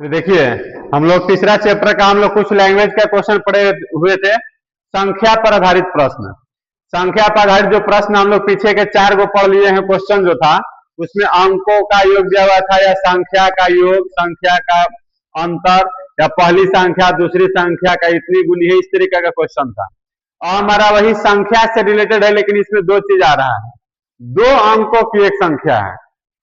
तो देखिए, हम लोग तीसरा चैप्टर का हम लोग कुछ लैंग्वेज का क्वेश्चन पढ़े हुए थे। संख्या पर आधारित प्रश्न। संख्या पर आधारित जो प्रश्न हम लोग पीछे के 4 गो पढ़ लिए हैं, क्वेश्चन जो था उसमें अंकों का योग दिया हुआ था, या संख्या का योग, संख्या का अंतर, या पहली संख्या दूसरी संख्या का इतनी गुनी है, इस तरीके का क्वेश्चन था। और हमारा वही संख्या से रिलेटेड है, लेकिन इसमें दो चीज आ रहा है। दो अंकों की एक संख्या है,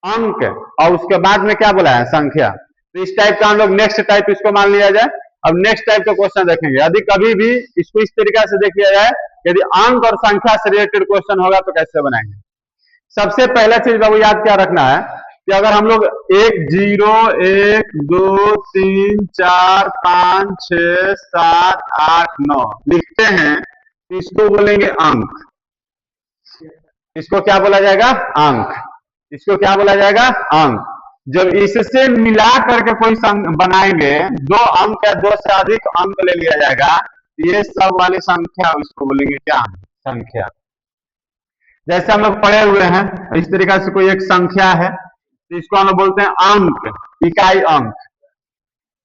अंक, और उसके बाद में क्या बोला है, संख्या। तो इस टाइप का हम लोग नेक्स्ट टाइप इसको मान लिया जाए। अब नेक्स्ट टाइप का क्वेश्चन देखेंगे। यदि कभी भी इसको इस तरीके से देख लिया जाए, यदि अंक और संख्या से रिलेटेड क्वेश्चन होगा तो कैसे बनाएंगे। सबसे पहला चीज बाबू याद क्या रखना है कि अगर हम लोग 1 0 1 2 3 4 5 6 7 8 9 लिखते हैं, तो इसको बोलेंगे अंक। इसको क्या बोला जाएगा, अंक। इसको क्या बोला जाएगा, अंक। जब इससे मिला करके कोई बनाएंगे, दो अंक या दो से अधिक अंक ले लिया जाएगा, ये सब वाली संख्या इसको बोलेंगे क्या, संख्या। जैसे हम लोग पढ़े हुए हैं, इस तरीके से कोई एक संख्या है, तो इसको हम लोग बोलते हैं अंक, इकाई अंक।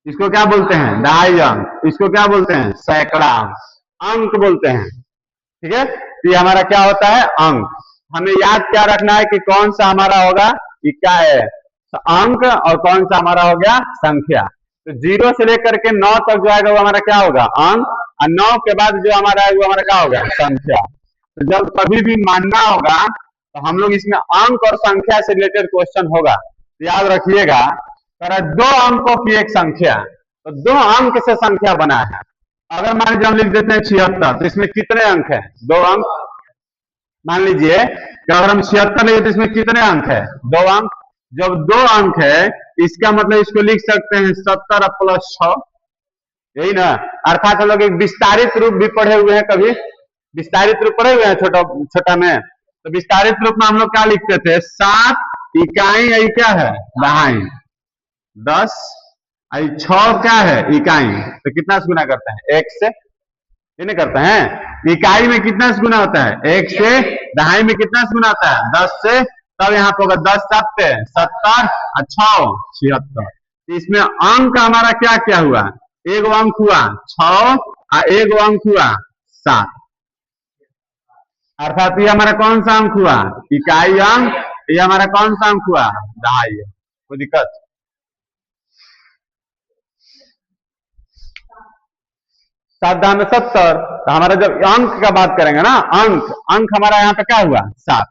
इसको क्या बोलते हैं, दहाई अंक। इसको क्या बोलते हैं, सैकड़ा अंक। अंक बोलते हैं, ठीक है। तो ये हमारा क्या होता है, अंक। हमें याद क्या रखना है कि कौन सा हमारा होगा, इकाई अंक, और कौन सा हमारा हो गया, संख्या। तो 0 से लेकर के 9 तक जो आएगा वो हमारा क्या होगा, अंक, और 9 के बाद जो हमारा है वो हमारा क्या होगा, संख्या। तो जब कभी भी मानना होगा तो हम लोग इसमें अंक और संख्या से रिलेटेड क्वेश्चन होगा, तो याद रखिएगा। दो अंकों की एक संख्या, तो दो अंक से संख्या बना है। अगर मान लीजिए हम लिख देते हैं 76, तो इसमें कितने अंक है, दो अंक। मान लीजिए कि अगर हम 76 लिखे तो इसमें कितने अंक है, दो अंक। जब दो अंक है, इसका मतलब इसको लिख सकते हैं 70 प्लस 6, यही ना। अर्थात हम लोग एक विस्तारित रूप भी पढ़े हुए हैं, कभी विस्तारित रूप पढ़े हुए हैं छोटा छोटा में। तो विस्तारित रूप में हम लोग क्या लिखते थे, 7 इकाई, यही क्या है, दहाई, 10, 6 क्या है, इकाई। तो कितना से गुना करते हैं, 1 से, ये नहीं करते हैं। इकाई में कितना से गुना होता है, 1 से। दहाई में कितना से गुना होता है, 10 से। तब यहाँ पे होगा 10 7 70, 6 76। इसमें अंक हमारा क्या क्या हुआ, एक अंक हुआ 6 और एक अंक हुआ 7। अर्थात ये हमारा कौन सा अंक हुआ, इकाई अंक। ये हमारा कौन सा अंक हुआ, दहाई। कोई दिक्कत, 7 में 70। तो हमारा जब अंक का बात करेंगे ना, अंक, अंक हमारा यहाँ पे क्या हुआ, 7।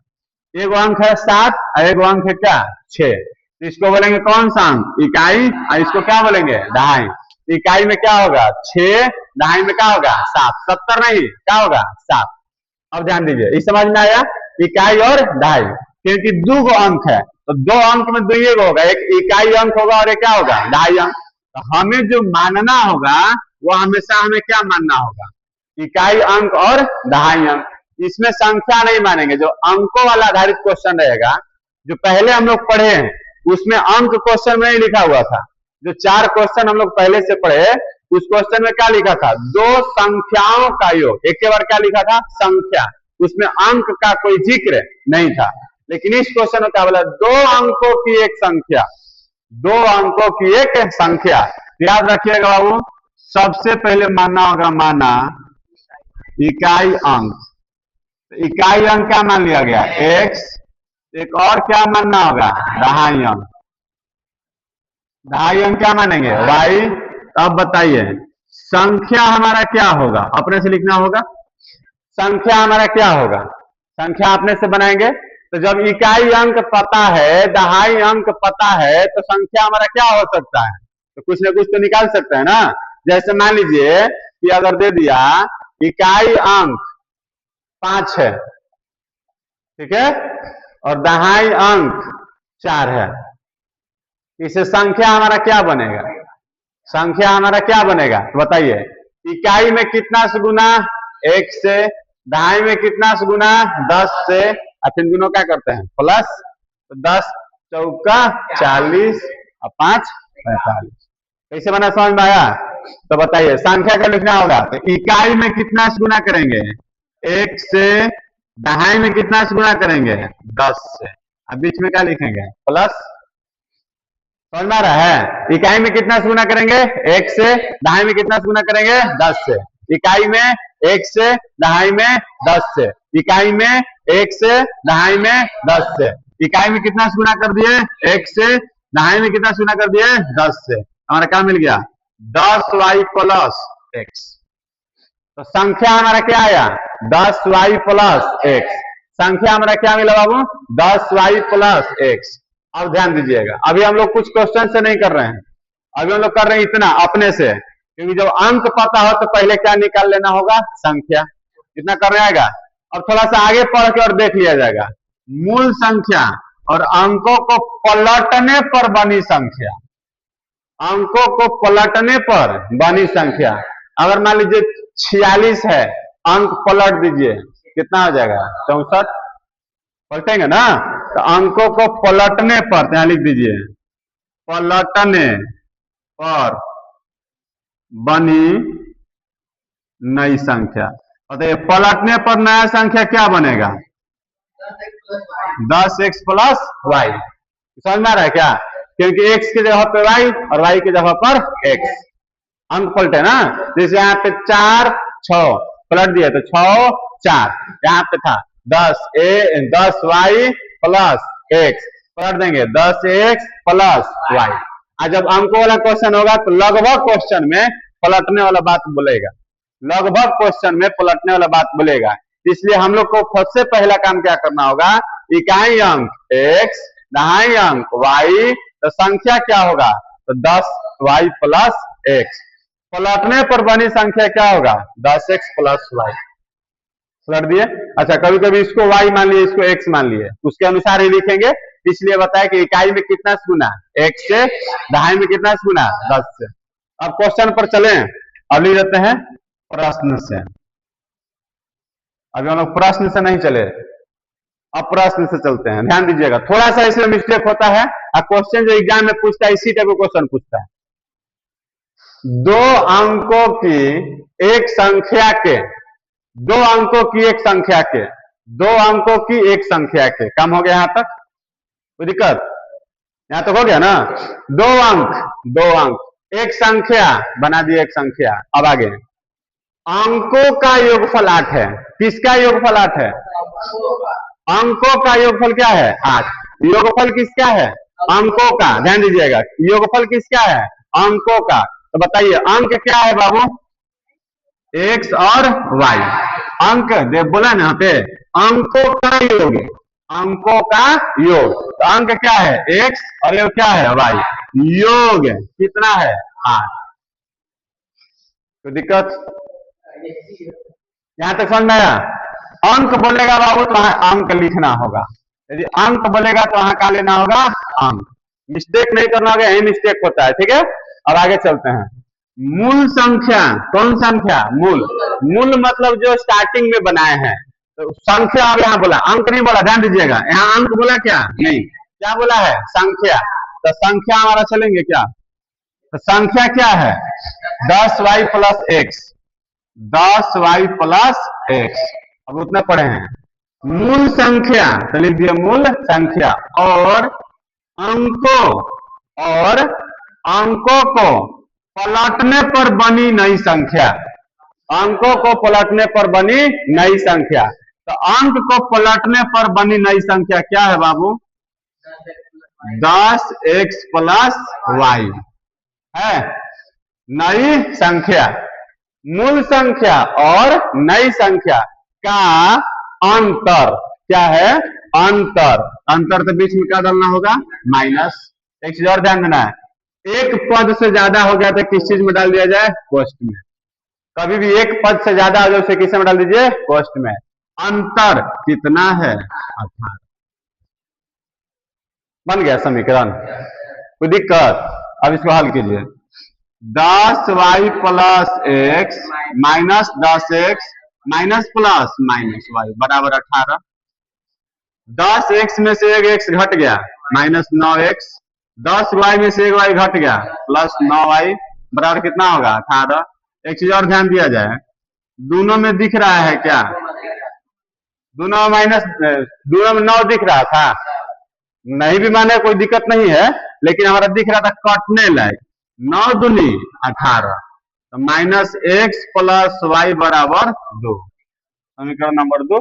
एक अंक है 7 और एक अंक है क्या, 6। तो इसको बोलेंगे कौन सा अंक, इकाई, और इसको क्या बोलेंगे, दहाई। इकाई में क्या होगा 6, दहाई में क्या होगा 7। 70 नहीं, क्या होगा 7। अब ध्यान दीजिए, इस समझ में आया, इकाई और दहाई। क्योंकि दो गो अंक है, तो दो अंक में दो ये होगा, एक इकाई अंक होगा और एक क्या होगा, दहाई अंक। तो हमें जो मानना होगा वो हमेशा हमें क्या मानना होगा, इकाई अंक और दहाई अंक। इसमें संख्या नहीं मानेंगे। जो अंकों वाला आधारित क्वेश्चन रहेगा, जो पहले हम लोग पढ़े हैं, उसमें अंक क्वेश्चन में नहीं लिखा हुआ था। जो 4 क्वेश्चन हम लोग पहले से पढ़े, उस क्वेश्चन में क्या लिखा था, दो संख्याओं का योग। एक के बार क्या लिखा था, संख्या। उसमें अंक का कोई जिक्र नहीं था। लेकिन इस क्वेश्चन में क्या बोला, दो अंकों की एक संख्या, दो अंकों की एक संख्या। याद रखिएगा बाबू, सबसे पहले मानना होगा, माना इकाई अंक। इकाई अंक क्या मान लिया गया, x। एक और क्या मानना होगा, दहाई अंक। दहाई अंक क्या मानेंगे, y। अब बताइए संख्या हमारा क्या होगा, अपने से लिखना होगा। संख्या हमारा क्या होगा, संख्या अपने से बनाएंगे। तो जब इकाई अंक पता है, दहाई अंक पता है, तो संख्या हमारा क्या हो सकता है, तो कुछ ना कुछ तो निकाल सकते हैं ना। जैसे मान लीजिए कि अगर दे दिया इकाई अंक 5 है, ठीक है, और दहाई अंक 4 है, इससे संख्या हमारा क्या बनेगा, संख्या हमारा क्या बनेगा, तो बताइए। इकाई में कितना से गुना, 1 से। दहाई में कितना से गुना, 10 से। और फिर दोनों क्या करते हैं, प्लस। तो 10 चौका 40 और 5 45। कैसे बना, समझ में आया। तो बताइए संख्या का लिखना होगा, तो इकाई में कितना से गुना करेंगे, 1 से। दहाई में कितना से गुना करेंगे, 10 से। अब बीच में क्या लिखेंगे, प्लस। समझ में आ रहा है? इकाई में कितना से गुना करेंगे? 1 से। दहाई में कितना से गुना करेंगे? 10 से। इकाई में 1 से, दहाई में 10 से। इकाई में 1 से, दहाई में 10 से। इकाई में कितना से गुना कर दिए? 1 से। दहाई में कितना से गुना कर दिए? 10 से। हमारा क्या मिल गया? 10y plus x। तो संख्या हमारा क्या आया? 10y plus x। संख्या हमारा क्या मिला बाबू? 10y plus x। अब ध्यान दीजिएगा, अभी हम लोग कुछ क्वेश्चन से नहीं कर रहे हैं, अभी हम लोग कर रहे हैं इतना अपने से, क्योंकि जब अंक पता हो तो पहले क्या निकाल लेना होगा? संख्या। इतना करने आएगा। अब थोड़ा सा आगे पढ़ के और देख लिया जाएगा। मूल संख्या और अंकों को पलटने पर बनी संख्या। अंकों को पलटने पर बनी संख्या। अगर मान लीजिए 46 है, अंक पलट दीजिए, कितना हो जाएगा? 64। पलटेंगे ना, तो अंकों को पलटने पर, यहां लिख दीजिए, पलटने पर बनी नई संख्या। और तो पलटने पर नया संख्या क्या बनेगा? 10x plus Y. समझ में आ रहा है क्या? क्योंकि x की जगह पर y और y की जगह पर x। अंक पलटे ना, जैसे यहाँ पे 4 6 पलट दिए तो 6 4, यहाँ पे था 10y प्लस x, पलट देंगे 10x प्लस y। आज जब अंकों वाला क्वेश्चन होगा तो लगभग क्वेश्चन में पलटने वाला बात बोलेगा, लगभग क्वेश्चन में पलटने वाला बात बोलेगा। इसलिए हम लोग को सबसे पहला काम क्या करना होगा? इकाई अंक x, दहाई अंक y, तो संख्या क्या होगा? तो 10y प्लस x। पलटने पर बनी संख्या क्या होगा? 10x plus y। पलट दिए। अच्छा, कभी कभी इसको y मान लिए, इसको x मान लिए, उसके अनुसार ही लिखेंगे। इसलिए बताया कि इकाई में कितना से गुना? 1 से। दहाई में कितना से गुना? 10 से। अब क्वेश्चन पर चले, अब लिख देते हैं प्रश्न से। अभी हम लोग प्रश्न से नहीं चले, अब प्रश्न से चलते हैं। ध्यान दीजिएगा, थोड़ा सा इसमें मिस्टेक होता है। क्वेश्चन जो एग्जाम में पूछता है इसी टाइप का क्वेश्चन पूछता है। 2 अंकों की एक संख्या के, 2 अंकों की एक संख्या के, 2 अंकों की एक संख्या के, कम हो गया यहां तक? कोई दिक्कत? यहां तक हो गया ना? 2 अंक, 2 अंक, एक संख्या बना दिए, एक संख्या। अब आगे, अंकों का योगफल 8 है। किसका योगफल 8 है? अंकों का योगफल क्या है? 8। योगफल किसका है? अंकों का। ध्यान दीजिएगा, योगफल किसका है? अंकों का। तो बताइए अंक क्या है बाबू? x और y। अंक बोला ना यहाँ पे, अंकों का योग, अंकों का योग। तो अंक क्या है? x और योग क्या है? y। योग कितना है? 8। तो दिक्कत यहां तक समझ में आया? अंक बोलेगा बाबू तो वहां अंक लिखना होगा। यदि अंक बोलेगा तो वहां क्या लेना होगा? अंक। मिस्टेक नहीं करना होगा, यही मिस्टेक होता है। ठीक है, अब आगे चलते हैं। मूल संख्या, कौन संख्या? मूल। मूल मतलब जो स्टार्टिंग में बनाए हैं। तो संख्या अब यहाँ बोला, अंक नहीं बोला, ध्यान दीजिएगा। यहाँ अंक बोला क्या? नहीं, क्या बोला है? संख्या। तो संख्या हमारा चलेंगे क्या? तो संख्या क्या है? 10y plus x, 10y plus x। अब उतना पढ़े हैं। मूल संख्या, तो लिख दिया मूल संख्या, और अंकों को पलटने पर बनी नई संख्या। अंकों को पलटने पर बनी नई संख्या। तो अंक को पलटने पर बनी नई संख्या क्या है बाबू? 10x प्लस y है नई संख्या। मूल संख्या और नई संख्या का अंतर क्या है? अंतर। अंतर तो बीच में क्या डालना होगा? माइनस। एक चीज और ध्यान देना है, एक पद से ज्यादा हो गया तो किस चीज में डाल दिया जाए? कोष्ठ में। कभी भी एक पद से ज्यादा हो जाए उसे किस में डाल दीजिए? कोष्ठ में। अंतर कितना है? 18। बन गया समीकरण। कोई दिक्कत? अब इसको हल कीजिए। 10y plus x minus 10x minus plus minus y बराबर 18। 10x में से एक x घट गया, माइनस 9x। 10y में से एक y घट गया, प्लस 9y बराबर कितना होगा? 18। एक चीज और ध्यान दिया जाए, दोनों में दिख रहा है क्या? दोनों में 9 दिख रहा था, नहीं भी माने कोई दिक्कत नहीं है, लेकिन हमारा दिख रहा था कटने लायक। 9 दूनी 18, तो माइनस एक्स प्लस वाई बराबर 2, समीकरण नंबर 2।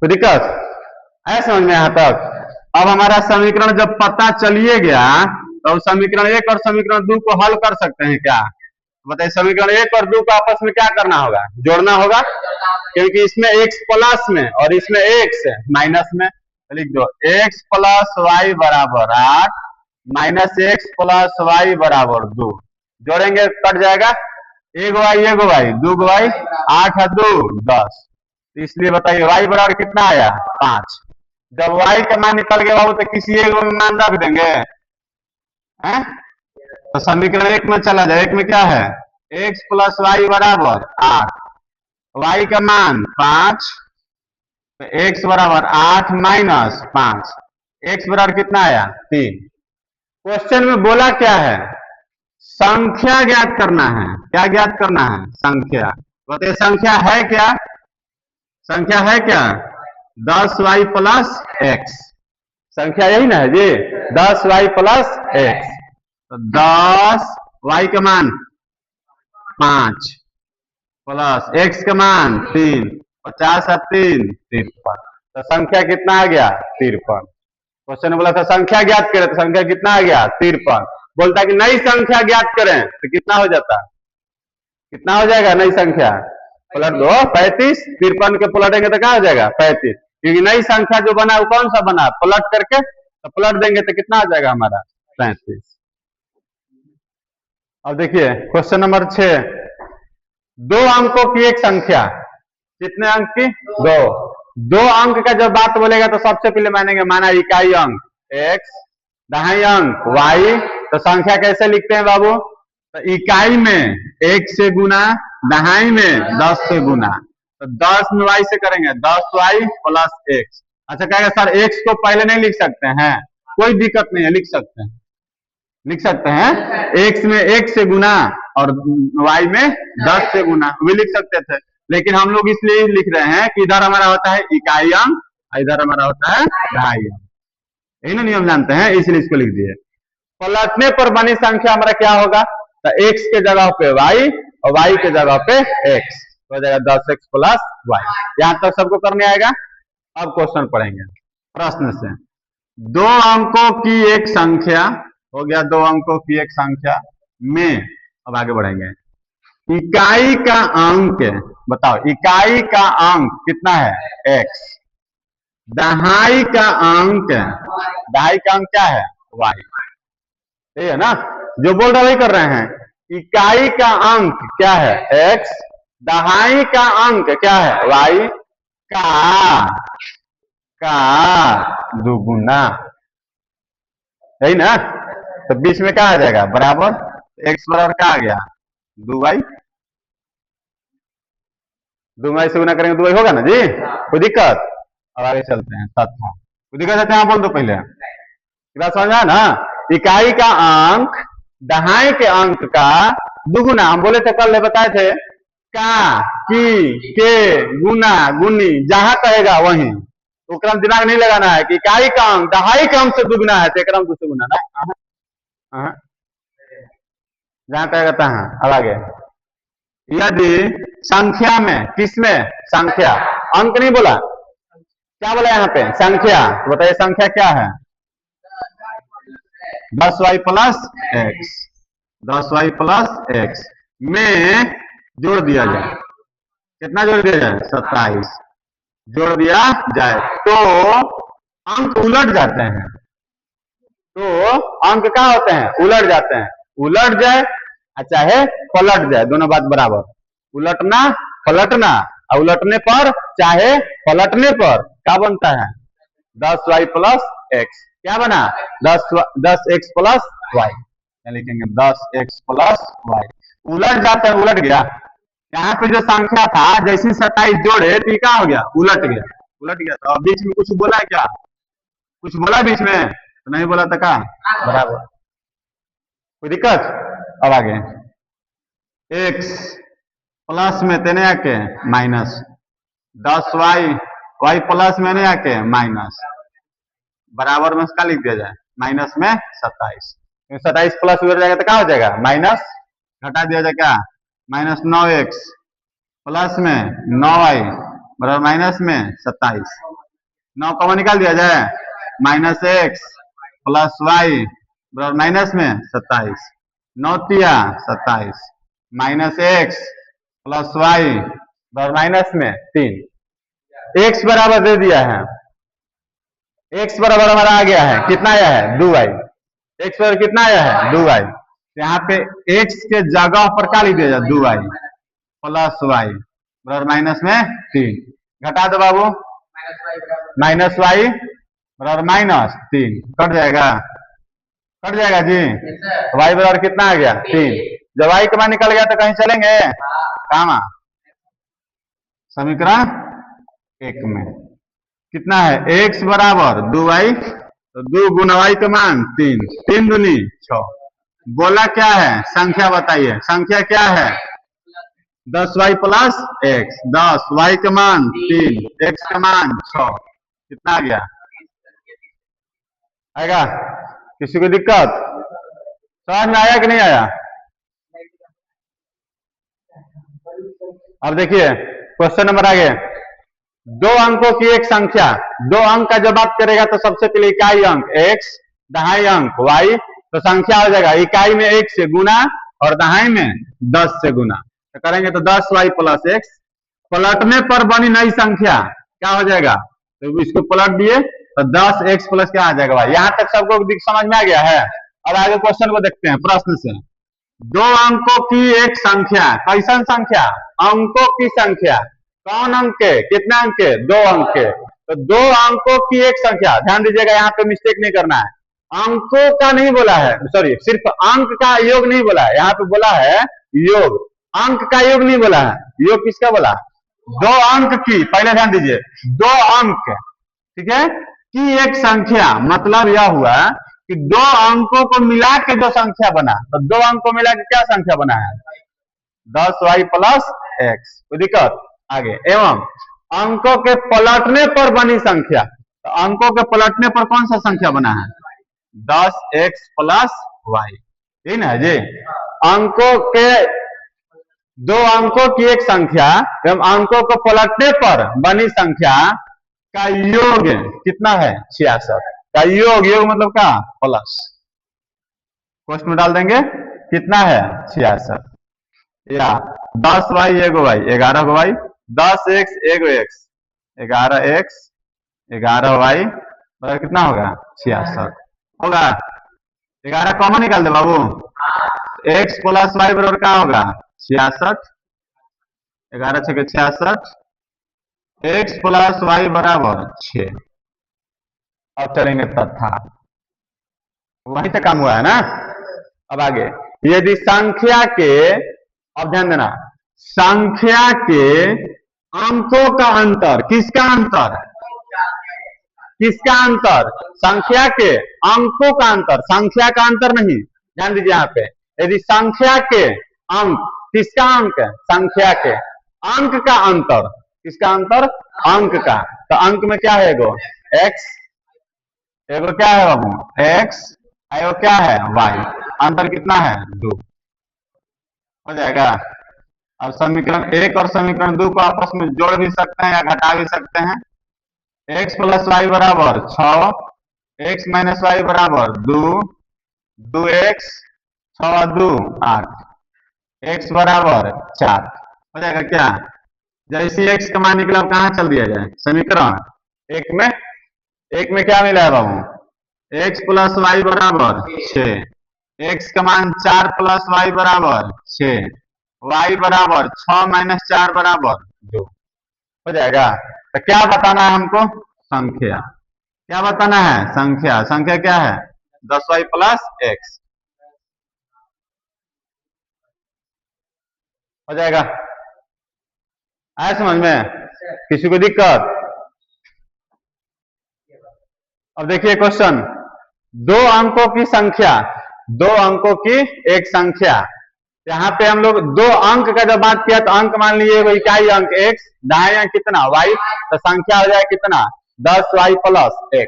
तो दिक्कत है समझ में यहाँ तक? अब हमारा समीकरण जब पता चलिए गया तो समीकरण 1 और समीकरण 2 को हल कर सकते हैं क्या? बताइए, समीकरण 1 और 2 को आपस में क्या करना होगा? जोड़ना होगा, क्योंकि इसमें x प्लस में और इसमें x माइनस में। तो लिख दो x प्लस वाई बराबर 8 माइनस एक्स प्लस वाई बराबर 2। जोड़ेंगे कट जाएगा, एक वाई 2 वाई 8 है 2 10। तो इसलिए बताइए वाई बराबर कितना आया? 5। जब वाई का मान निकल गया बाबू तो किसी एक में मान रख देंगे हैं? तो समीकरण 1 में चला जाए, 1 में क्या है? x प्लस वाई बराबर 8, वाई का मान 5, तो x बराबर 8 माइनस 5, x बराबर कितना आया? 3। क्वेश्चन में बोला क्या है? संख्या ज्ञात करना है। क्या ज्ञात करना है? संख्या। बताइए संख्या है क्या? संख्या है क्या? 10y plus x. संख्या यही ना है जी, 10y प्लस एक्स। तो 10y का मान 5 प्लस x का मान 3, 50 है 3 53। तो संख्या कितना आ गया? 53। क्वेश्चन में बोला था संख्या ज्ञात करें, तो संख्या कितना आ गया? 53। बोलता है कि नई संख्या ज्ञात करें, तो कितना हो जाता? कितना हो जाएगा नई संख्या? पलट दो 35, 53 के पलटेंगे तो क्या हो जाएगा? 35, क्योंकि नई संख्या जो बना वो कौन सा बना? पलट करके, तो पलट देंगे तो कितना आ जाएगा हमारा? 35। अब देखिए क्वेश्चन नंबर 6, 2 अंकों की एक संख्या। कितने अंक की? 2। 2 अंक का जब बात बोलेगा तो सबसे पहले मानेंगे, माना इकाई अंक x, दहाई अंक y। तो संख्या कैसे लिखते हैं बाबू? तो इकाई में 1 से गुना, दहाई में 10 से गुना। तो 10 में y से करेंगे 10y प्लस x। अच्छा कहेगा सर x को पहले नहीं लिख सकते हैं? कोई दिक्कत नहीं है, लिख सकते हैं, लिख सकते हैं। x में 1 से गुना और y में 10 से गुना भी लिख सकते थे, लेकिन हम लोग इसलिए लिख रहे हैं कि इधर हमारा होता है इकाई अंक, इधर हमारा होता है दहाई अंक। यही ना नियम जानते हैं, इसलिए इसको लिख दिए। पलटने पर बनी संख्या हमारा क्या होगा? तो x के जगह पे y और y के जगह पे x हो जाएगा 10x प्लस y। यहां तक सबको करने आएगा। अब क्वेश्चन पढ़ेंगे प्रश्न से। 2 अंकों की एक संख्या हो गया, 2 अंकों की एक संख्या में, अब आगे बढ़ेंगे। इकाई का अंक, बताओ इकाई का अंक कितना है? x। दहाई का अंक, दहाई का अंक क्या है? y। सही है ना? जो बोल रहा वही कर रहे हैं। इकाई का अंक क्या है? x, दहाई का अंक क्या है? y का दुगुना। सही ना? तो बीच में क्या आ जाएगा? बराबर। x बराबर क्या आ गया? 2y। 2y से गुना करेंगे 2y होगा ना जी? कोई दिक्कत? अब आगे चलते हैं। तथा कोई दिक्कत है? यहाँ बोल दो पहले, बात समझ आया ना? इकाई का अंक दहाई के अंक का दुगुना। हम बोले थे कल, बताए थे का, की, के, गुना, गुनी, जहां कहेगा वहीं। तो क्रम दिमाग नहीं लगाना है कि इकाई का अंक दहाई के अंक से दुगुना है तो क्रम दूसरे गुना ना, जहां कहेगा तहां। अब आगे, यदि संख्या में, किसमें? संख्या, अंक नहीं बोला, क्या बोला यहाँ पे? संख्या। तो बताइए संख्या क्या है? 10y plus x, 10y plus x में जोड़ दिया जाए। कितना जोड़ दिया जाए? 27 जोड़ दिया जाए तो अंक उलट जाते हैं। तो अंक क्या होते हैं? उलट जाते हैं। उलट जाए चाहे पलट जाए, दोनों बात बराबर। उलटना पलटना, और उलटने पर चाहे पलटने पर क्या बनता है? 10y plus x. क्या बना? 10x plus Y. लिखेंगे 10x प्लस वाई। उलट जाता है, उलट गया। यहाँ पे जो संख्या था जैसे 27 जोड़े तो क्या हो गया? उलट गया। उलट गया तो बीच में कुछ बोला है क्या? कुछ बोला बीच में? तो नहीं बोला था क्या? बराबर। कोई दिक्कत? अब आगे, x प्लस में तेने आके माइनस 10y, y प्लस में नहीं आके माइनस, बराबर में इसका लिख दिया जाए। माइनस में 27। 27 प्लस हो जाएगा तो क्या हो जाएगा माइनस, घटा दिया जाएगा क्या, माइनस 9x प्लस में 9y बराबर माइनस में 27। 9 कॉमन निकाल दिया जाए, माइनस x प्लस वाई बराबर माइनस में 27। 9 तिया 27 माइनस x प्लस वाई बराबर माइनस में 3। x बराबर दे दिया है, x बराबर हमारा आ गया है, कितना आया है 2y। x बराबर कितना आया है 2y। यहाँ पे x के जगह पर क्या लिख दिया जाए 2y प्लस वाई बराबर माइनस में 3। घटा दो बाबू, माइनस वाई बराबर माइनस 3 कट जाएगा, कट जाएगा जी। y बराबर कितना आ गया 3। जब y का मान निकल गया तो कहीं चलेंगे कहाँ, समीकरण 1 में कितना है x बराबर 2y, तो 2 गुना y का मान 3, 3 दूनी 6। बोला क्या है, संख्या बताइए, संख्या क्या है 10y प्लस x, 10 y का मान 3 x का मान 6, कितना आ गया, आएगा। किसी को दिक्कत, समझ में आया कि नहीं आया। अब देखिए क्वेश्चन नंबर आगे, 2 अंकों की एक संख्या, 2 अंक का जब बात करेगा तो सबसे पहले इकाई अंक x, दहाई अंक y, तो संख्या हो जाएगा इकाई में 1 से गुना और दहाई में 10 से गुना, तो करेंगे तो 10y प्लस x। पलटने पर बनी नई संख्या क्या हो जाएगा, तो इसको पलट दिए तो 10x प्लस क्या आ जाएगा y। यहां तक सबको समझ में आ गया है। अब आगे क्वेश्चन को देखते हैं प्रश्न से। 2 अंकों की एक संख्या, कैसन संख्या, अंकों की संख्या, कौन अंक के, कितने अंक के 2 अंक के, तो 2 अंकों की एक संख्या, ध्यान दीजिएगा यहाँ पे मिस्टेक नहीं करना है, अंकों का नहीं बोला है, सॉरी सिर्फ अंक का योग नहीं बोला है, यहाँ पे बोला है योग, अंक का योग नहीं बोला है। योग किसका बोला, 2 अंक की, पहले ध्यान दीजिए 2 अंक, ठीक है, की एक संख्या, मतलब यह हुआ कि 2 अंकों को मिला के जो संख्या बना, तो 2 अंक को मिला के क्या संख्या बना है 10y प्लस x, कोई दिक्कत आगे। एवं अंकों के पलटने पर बनी संख्या, तो अंकों के पलटने पर कौन सा संख्या बना है 10x प्लस y, ठीक ना जी। अंकों के 2 अंकों की एक संख्या एवं अंकों को पलटने पर बनी संख्या का योग कितना है 66 का योग, योग मतलब क्या प्लस, क्वेश्चन में डाल देंगे कितना है 66, या 10y एगो y 11 गो y, 10x एगो x 11x 11y बराबर कितना होगा 66 होगा। 11 कॉमन निकाल दे बाबू, x प्लस y बराबर क्या होगा 66, 11 6 66, x प्लस y बराबर 6। अब चलेंगे तथा, वहीं तक काम हुआ है ना। अब आगे, यदि संख्या के, अब ध्यान देना, संख्या के अंकों का अंतर, किसका अंतर, किसका अंतर, संख्या के अंकों का अंतर, संख्या का अंतर नहीं, ध्यान दीजिए यहाँ पे, यदि संख्या के अंक, किसका अंक, संख्या के अंक का अंतर, किसका अंतर, अंक का, तो अंक में क्या है एगो x, एगो क्या है बाबू x, एगो क्या है y, अंतर कितना है 2, हो जाएगा। अब समीकरण 1 और समीकरण 2 को आपस में जोड़ भी सकते हैं या घटा भी सकते हैं। x प्लस वाई बराबर 6, x माइनस वाई बराबर 2, 2x 6 2 8, x बराबर 4, हो जाएगा क्या। जैसे x का मान निकला कहाँ चल दिया जाए समीकरण 1 में, 1 में क्या मिला है बाबू, x प्लस वाई बराबर 6, x का मान 4 प्लस वाई बराबर 6, y बराबर 6 माइनस 4 बराबर 2, हो जाएगा। तो क्या बताना है हमको, संख्या, क्या बताना है संख्या, संख्या क्या है 10y प्लस x, हो जाएगा। आया समझ में, किसी को दिक्कत। अब देखिए क्वेश्चन, 2 अंकों की संख्या, 2 अंकों की एक संख्या, यहाँ पे हम लोग 2 अंक का जब बात किया तो अंक मान लीजिए वो इकाई अंक x, दाएं अंक कितना y, तो संख्या हो जाए कितना 10y प्लस x।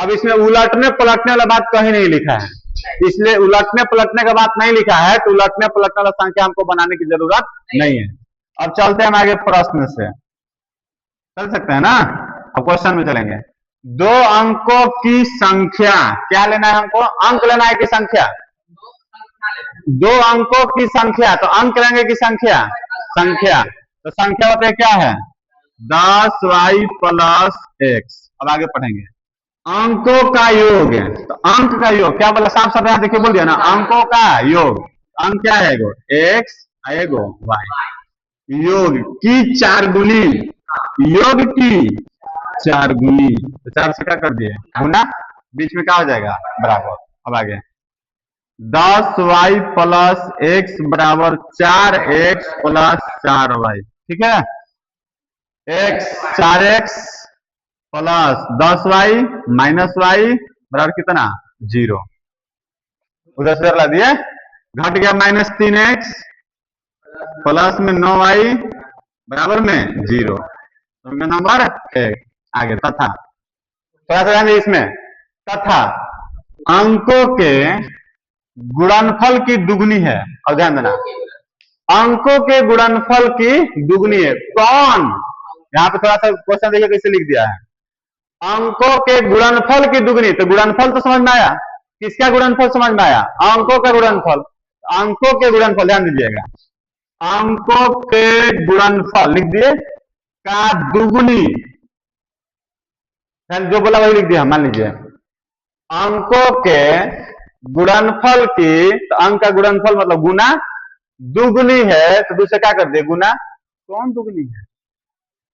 अब इसमें उलटने पलटने वाला बात कहीं नहीं लिखा है, इसलिए उलटने पलटने का बात नहीं लिखा है, तो उलटने पलटने वाला संख्या हमको बनाने की जरूरत नहीं है। अब चलते हैं हम आगे प्रश्न से, चल सकते हैं ना। अब क्वेश्चन में चलेंगे। दो अंकों की संख्या, क्या लेना है हमको? अंक लेना है कि संख्या? दो अंकों की संख्या, तो अंक लेंगे कि संख्या? संख्या। तो संख्या बताइए क्या है? 10y plus x। अब आगे पढ़ेंगे। अंकों का योग, तो अंक का योग क्या बोला? साफ साफ यहां देखिए बोल दिया ना, अंकों का योग। अंक क्या है? एगो x एगो y, योग की 4 गुनी, योग की 4 गुनी, तो 4 से क्या कर दिए? गुना, बीच में क्या हो जाएगा? बराबर। अब आगे 10y प्लस x बराबर 4x प्लस 4y, ठीक है। x 4x plus 10y minus y बराबर कितना? 0। उधर से ला दिए, घट गया माइनस 3x प्लस में 9y बराबर में 0, तो नंबर 1। आगे तथा, थोड़ा सा ध्यान दीजिए इसमें, तथा अंकों के गुणनफल की दुगनी है। और ध्यान देना, अंकों के गुणनफल की दुगनी है। कौन? यहाँ पे थोड़ा सा क्वेश्चन देखिए कैसे लिख दिया है, अंकों के गुणनफल की दुगनी। तो गुणनफल तो समझ में आया, किसका गुणनफल समझ में आया? अंकों का गुणनफल। अंकों के गुणनफल ध्यान दीजिएगा, अंकों के गुणनफल लिख दिए का दुगुनी, जो बोला वही लिख दिया। मान लीजिए अंकों के गुणनफल की, तो अंक का गुणनफल मतलब गुना, दुगुनी है तो दूसरे क्या कर दिए? गुना। कौन दुगुनी है?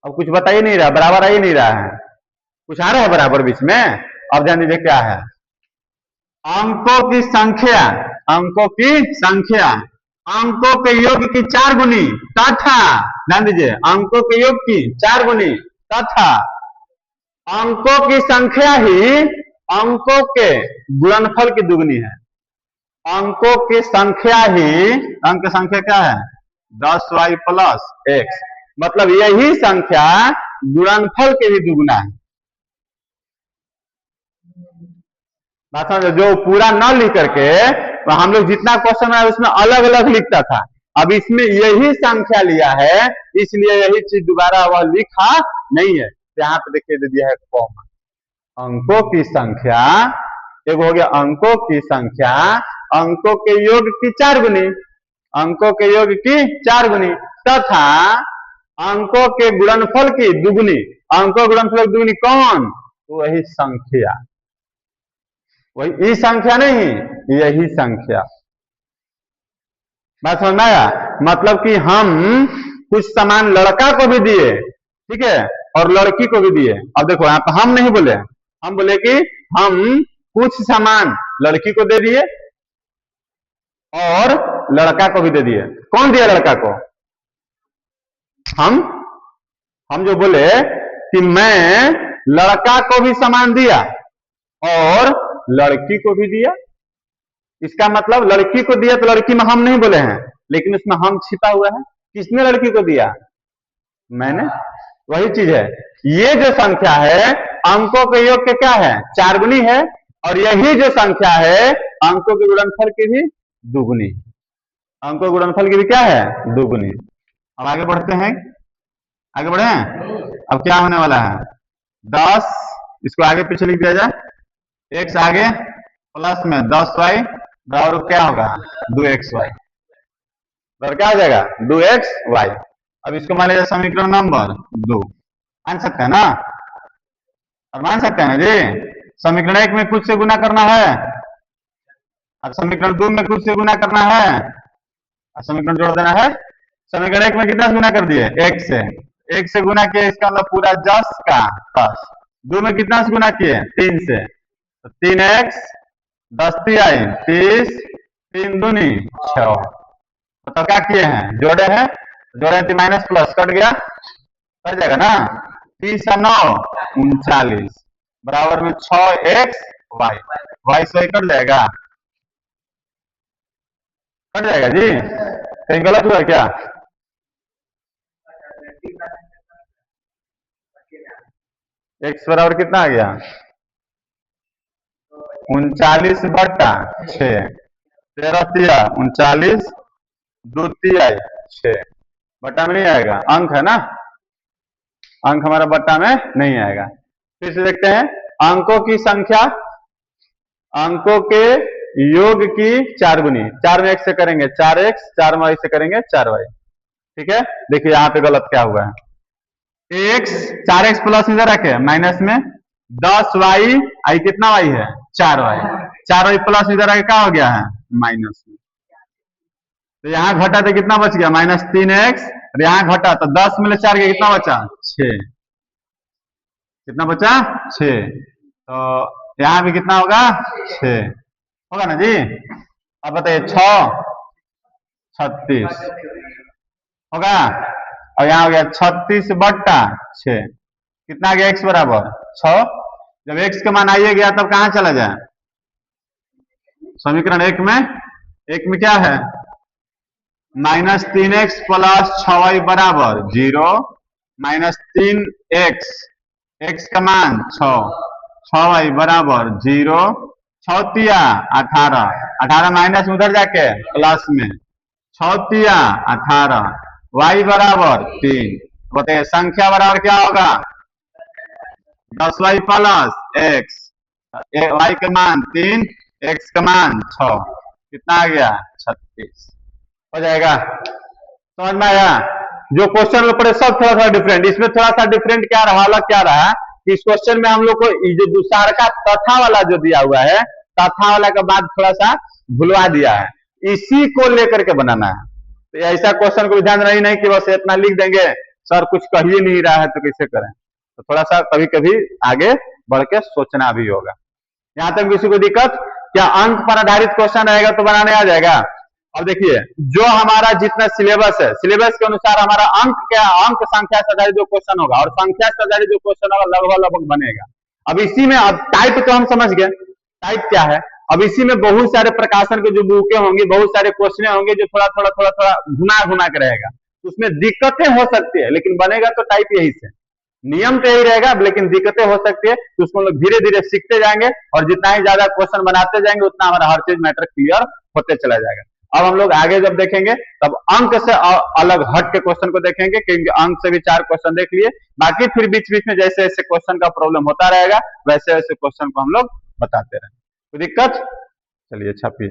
अब कुछ बता ही नहीं रहा, बराबर आ ही नहीं रहा है, कुछ आ रहा है बराबर बीच में? अब ध्यान दीजिए क्या है, अंकों की संख्या, अंकों की संख्या अंकों के योग की 4 गुनी तथा, ध्यान दीजिए, अंकों के योग की 4 गुनी तथा अंकों की संख्या ही अंकों के गुणनफल की दुगनी है। अंकों की संख्या ही, अंक की संख्या क्या है? 10y प्लस x, मतलब यही संख्या गुणनफल के भी दुगुना है। बात समझो, जो पूरा न लिख करके तो हम लोग जितना क्वेश्चन है उसमें अलग अलग लिखता था, अब इसमें यही संख्या लिया है, इसलिए यही चीज दोबारा वह लिखा नहीं है। यहाँ पे देखिए दे दिया है कॉमा, अंकों की संख्या, एक हो गया अंकों की संख्या अंकों के योग की 4 गुनी, अंकों के योग की 4 गुनी तथा अंकों के गुणनफल की दुगुनी। अंकों गुणनफल की दुगुनी कौन? तो वही संख्या, वही संख्या नहीं, यही संख्या। बात समझ में आया? मतलब कि हम कुछ सामान लड़का को भी दिए, ठीक है, और लड़की को भी दिए। अब देखो यहाँ पे हम नहीं बोले, हम बोले कि हम कुछ सामान लड़की को दे दिए और लड़का को भी दे दिए। कौन दिया लड़का को? हम जो बोले कि मैं लड़का को भी सामान दिया और लड़की को भी दिया, इसका मतलब लड़की को दिया तो लड़की में हम नहीं बोले हैं, लेकिन उसमें हम छिपा हुआ है। किसने लड़की को दिया? मैंने। वही चीज है, ये जो संख्या है अंकों के योग के क्या है? 4 गुनी है, और यही जो संख्या है अंकों के गुणनफल की भी दुगुनी, अंकों गुणनफल की भी क्या है? दुगुनी। अब आगे बढ़ते हैं, आगे बढ़े। अब क्या होने वाला है? 10, इसको आगे पीछे लिख दिया जाए, x आगे प्लस में 10y बराबर क्या होगा? 2xy, बराबर क्या हो जाएगा? 2xy। अब इसको मान लीजिए समीकरण नंबर 2, मान सकते हैं ना? अब मान सकते हैं ना जी? समीकरण 1 में कुछ से गुना करना है, अब समीकरण 2 में कुछ से गुना करना है, अब समीकरण जोड़ देना है। समीकरण 1 में कितना से गुना कर दिए? 1 से, 1 से गुना किए, इसका मतलब पूरा 10 का 10। 2 में कितना से गुना किए? 3 से, तो 3x 10 आई 30, 3 दूनी 6। तो क्या किए हैं? जोड़े हैं, जोड़े तो माइनस प्लस कट गया, कट जाएगा ना। 30 और 9 39 बराबर में 6x y, y से कट जाएगा, कट जाएगा जी। कहीं गलत हुआ क्या? x बराबर कितना आ गया? 39/6, 13 39, 2 6 बटा में नहीं आएगा, अंक है ना, अंक हमारा बटा में नहीं आएगा। फिर से देखते हैं, अंकों की संख्या, अंकों के योग की 4 गुनी, 4 में 1 से करेंगे 4x, 4 में y से करेंगे 4y। ठीक है, देखिए यहाँ पे गलत क्या हुआ है, x 4x प्लस इधर रखे माइनस में 10y, आई कितना y है 4y, 4y प्लस इधर आके क्या हो गया है माइनस में, तो यहाँ घटा तो कितना बच गया -3x, और यहाँ घटा तो 10 में 4 के कितना बचा 6, कितना बचा 6, तो यहाँ भी कितना होगा 6 होगा ना जी। अब बताइए 6 36 होगा, और यहाँ हो गया 36/6, कितना आ गया x बराबर 6। जब x का मान आइए गया तब कहाँ चला जाए, समीकरण एक में क्या है -3x प्लस 6y बराबर 0, -3x, x का मान 6, 6y बराबर 0, 6 तिया 18, 18 माइनस उधर जाके प्लस में 6 तिया 18, y बराबर 3। बताइए संख्या बराबर क्या होगा 10y प्लस x, y का मान 3, x का मान 6, कितना आ गया 36 हो जाएगा। समझ में आया, जो क्वेश्चन में पड़े सब थोड़ा थोड़ा डिफरेंट, इसमें थोड़ा सा डिफरेंट क्या रहा, अलग क्या रहा कि इस क्वेश्चन में हम लोग को जो दूसरा का तथा वाला जो दिया हुआ है, तथा वाला के बाद थोड़ा सा भुलवा दिया है, इसी को लेकर के बनाना है। तो ऐसा क्वेश्चन को ध्यान रही नहीं कि बस इतना लिख देंगे, सर कुछ कह ही नहीं रहा है तो कैसे करें, तो थोड़ा सा कभी कभी आगे बढ़ के सोचना भी होगा। यहां तक किसी को दिक्कत, क्या अंक पर आधारित क्वेश्चन रहेगा तो बनाने आ जाएगा। अब देखिए जो हमारा जितना सिलेबस है, सिलेबस के अनुसार हमारा अंक क्या, अंक संख्या से आधारित जो क्वेश्चन होगा और संख्या से आधारित जो क्वेश्चन होगा लगभग लगभग बनेगा। अब इसी में, अब टाइप तो हम समझ गए, टाइप क्या है, अब इसी में बहुत सारे प्रकाशन के जो बुकें होंगी, बहुत सारे क्वेश्चन होंगे जो थोड़ा थोड़ा थोड़ा थोड़ा घुमा घुमा के रहेगा, उसमें दिक्कतें हो सकती है, लेकिन बनेगा तो टाइप यही से, नियम तो यही रहेगा, लेकिन दिक्कतें हो सकती है, तो उसको लोग धीरे धीरे सीखते जाएंगे, और जितना ही ज्यादा क्वेश्चन बनाते जाएंगे उतना हमारा हर चीज मैटर क्लियर होते चला जाएगा। अब हम लोग आगे जब देखेंगे तब अंक से अलग हट के क्वेश्चन को देखेंगे, क्योंकि अंक से भी 4 क्वेश्चन देख लिए, बाकी फिर बीच बीच में जैसे जैसे क्वेश्चन का प्रॉब्लम होता रहेगा वैसे वैसे क्वेश्चन को हम लोग बताते रहेंगे। कोई दिक्कत, चलिए छपिए।